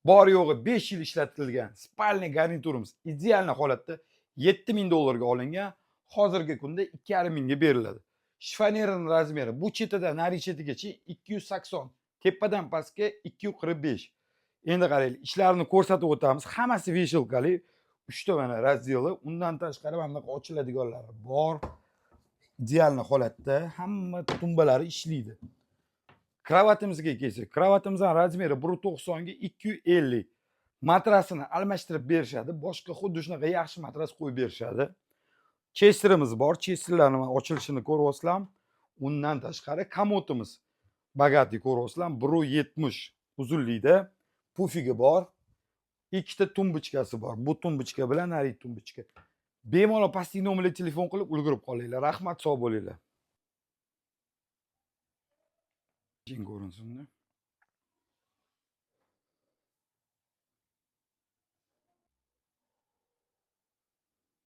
bor yo'g'i 5 yil ishlatilgan spalniy garniturimiz ideal holatda $7.000 ga olingan. Hozirgi kunda 2,5 mingga beriladi. Shifonierining razmeri bu chetidan nari chetigacha 280, tepadan pastga 245. Endi qaranglar, ishlarni ko'rsatib o'tamiz. Hammasi veshelkali. 3 ta mana razdeli, undan tashqari mana bunaqa ochiladiganlari bor. Ideal holatda hamma tumbalari ishlaydi. Kravatimizga kelsak, kravatimizning razmeri 1.90 ga 250. Matrasini almashtirib berishadi. Boshqa xuddi shunaqa yaxshi matras qo'yib berishadi. Chesterimiz bor. Chesterlarni ochilishini ko'ryapsizlar. Undan tashqari komodimiz bagati ko'ryapsizlar. 1.70 uzunlikda. Pufigi bor. Ikkita tumbuchkasi bor. Bu tumbuchka bilan narigi tumbuchka. Bemalol pastki nomerga telefon qilib ulgurib qolinglar. Rahmat, sog' bo'linglar. Ko'rinsin.